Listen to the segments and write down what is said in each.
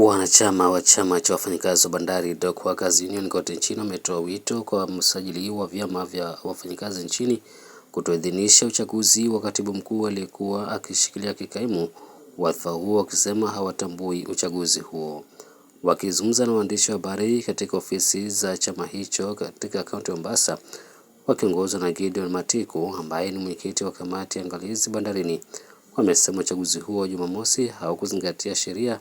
Wanachama wa chama cha wafanyikazi wa bandari Dock Workers Union kote nchini wametoa wito kwa msajili wa vyama vya wafanyikazi nchini kutoidhinisha uchaguzi wa katibu mkuu aliyekuwa akishikilia kikaimu wadhifa huo, wakisema hawatambui uchaguzi huo. Wakizungumza na waandishi wa habari katika ofisi za chama hicho katika kaunti ya Mombasa, wakiongozwa na Gideon Matiku ambaye ni mwenyekiti wa kamati ya angalizi bandarini, wamesema uchaguzi huo Jumamosi haukuzingatia sheria,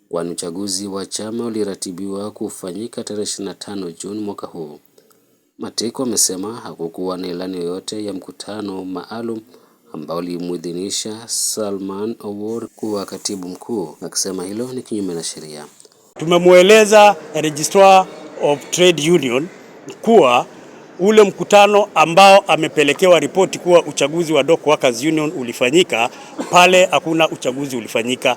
kwani uchaguzi wa chama uliratibiwa kufanyika tarehe 25 Juni mwaka huu. Matiku amesema hakukuwa na ilani yoyote ya mkutano maalum ambao ulimuidhinisha Salman Awor kuwa katibu mkuu, akisema hilo ni kinyume na sheria. Tumemweleza Registrar of Trade Union kuwa ule mkutano ambao amepelekewa ripoti kuwa uchaguzi wa Dock Workers Union ulifanyika, pale hakuna uchaguzi ulifanyika.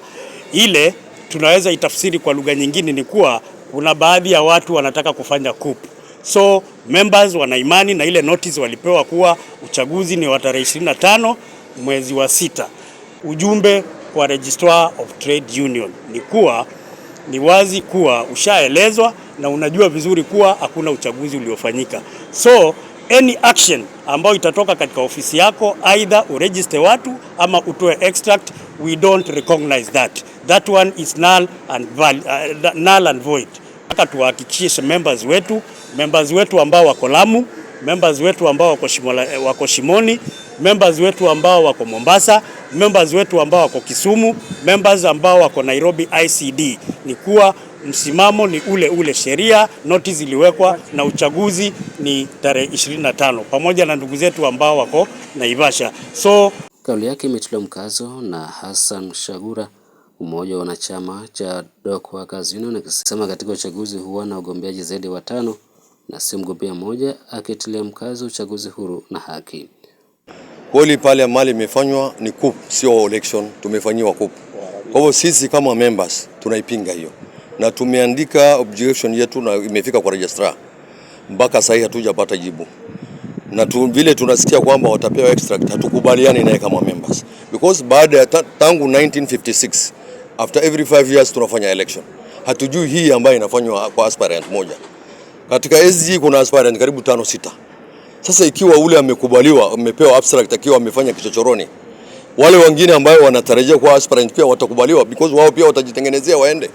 Ile tunaweza itafsiri kwa lugha nyingine ni kuwa kuna baadhi ya watu wanataka kufanya coup. So members wana imani na ile notice walipewa kuwa uchaguzi ni wa tarehe 25 mwezi wa 6. Ujumbe kwa Registrar of Trade Union ni kuwa ni wazi kuwa ushaelezwa na unajua vizuri kuwa hakuna uchaguzi uliofanyika. So any action ambayo itatoka katika ofisi yako, either uregister watu ama utoe extract, we don't recognize that. That one is null and void. Nataka tuhakikishe members wetu ambao wako Lamu, members wetu ambao wako Shimoni, members wetu ambao wako Mombasa, members wetu ambao wako Kisumu, members ambao wako Nairobi ICD, ni kuwa msimamo ni ule sheria, notice iliwekwa na uchaguzi ni tarehe 25, pamoja na ndugu zetu ambao wako Naivasha. So kauli yake imetolewa mkazo na Hassan Shagura, mmoja wa wanachama cha Dock Workers Union, akisema katika uchaguzi huo na ugombeaji zaidi wa 5 na si mgombea mmoja, akitilia mkazo uchaguzi huru na haki. Kweli pale mali imefanywa ni coup, sio election, tumefanyiwa coup. Kwa hivyo sisi kama members tunaipinga hiyo, na tumeandika objection yetu na imefika kwa registrar. Mpaka sasa hatujapata jibu, na vile tunasikia kwamba watapewa extract, hatukubaliani naye kama members, because baada ya tangu 1956 after every 5 years tunafanya election. Hatujui hii ambayo inafanywa kwa aspirant moja. Katika SG kuna aspirant karibu 5-6. Sasa ikiwa ule amekubaliwa, amepewa abstract akiwa amefanya kichochoroni, wale wengine ambao wanatarajia kwa aspirant pia watakubaliwa, because wao pia watajitengenezea waende.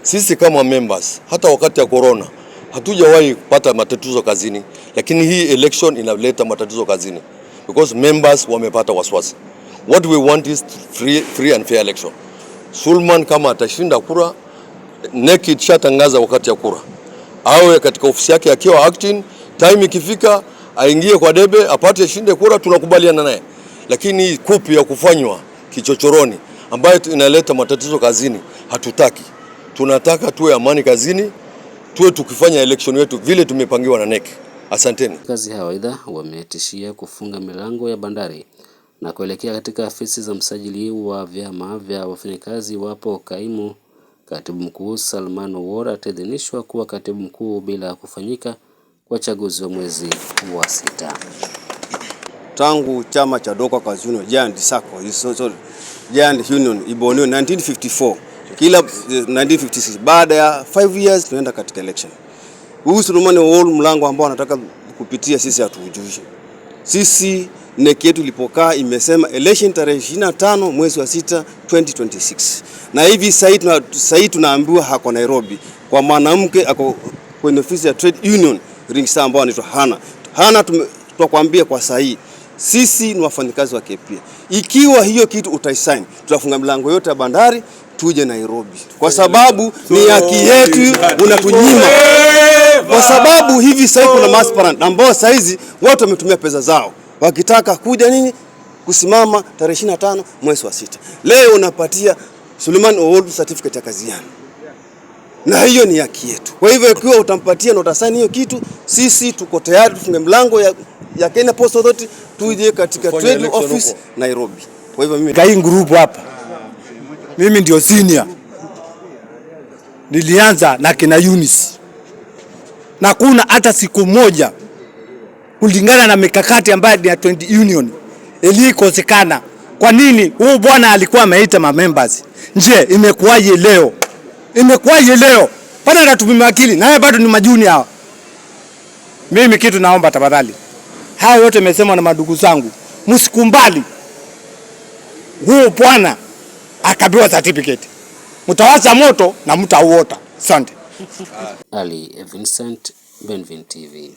Sisi kama members hata wakati ya corona hatujawahi kupata matatizo kazini, lakini hii election inaleta matatizo kazini because members wamepata waswasi. What we want is free and fair election. Sulman kama atashinda kura, NEC itashatangaza wakati ya kura, awe katika ofisi yake akiwa acting, time ikifika aingie kwa debe apate shinde kura, tunakubaliana naye. Lakini kupi ya kufanywa kichochoroni ambayo inaleta matatizo kazini hatutaki. Tunataka tuwe amani kazini, tuwe tukifanya election yetu vile tumepangiwa na NEC. Asanteni. Kazi hao aidha wametishia kufunga milango ya bandari na kuelekea katika afisi za msajili wa vyama vya wafanyikazi wapo kaimu katibu mkuu Salman Awor ataidhinishwa kuwa katibu mkuu bila kufanyika kwa chaguzi wa mwezi wa 6. Tangu chama cha Dock Workers Union Giant Union iboniwe 1954, kila 1956 baada ya 5 years tunaenda katika election. Huu Salman Awor mlango ambao anataka kupitia sisi hatujui. Sisi NEC yetu ilipokaa imesema election tarehe 25 mwezi wa 6 2026. Na hivi sasa tunaambiwa hako Nairobi kwa mwanamke ako kwenye ofisi ya Trade Union Ringsa ambao anaitwa Hana tutakwambia kwa sahihi sisi ni wafanyikazi wa KPA. Ikiwa hiyo kitu utaisign, tutafunga milango yote ya bandari tuje Nairobi, kwa sababu ni haki yetu unatunyima. Kwa sababu hivi sasa kuna aspirant ambao saizi watu wametumia pesa zao wakitaka kuja nini kusimama tarehe 25 mwezi wa 6. Leo unapatia Salman Awor certificate ya kazi yake, na hiyo ni haki yetu. Kwa hivyo ikiwa utampatia na utasaini hiyo kitu, sisi tuko tayari tufunge mlango ya Kenya Post Authority tuje katika trade office Nairobi. Kwa hivyo mimi kai group hapa, mimi ndio senior, nilianza na kina Eunice na kuna hata siku moja kulingana na mikakati ambayo ya Trade Union ilikosekana. Kwa nini? Huyu bwana alikuwa ameita members. Je, imekuwaje leo Imekuwaje leo? Bado anatumia akili naye bado ni majuni hawa. Mimi kitu naomba tafadhali. Haya yote nimesemwa na madugu zangu. Msikumbali. Huyo bwana akapewa certificate. Mtawasha moto na mtauota. Asante. Ali Vincent, Benvin TV.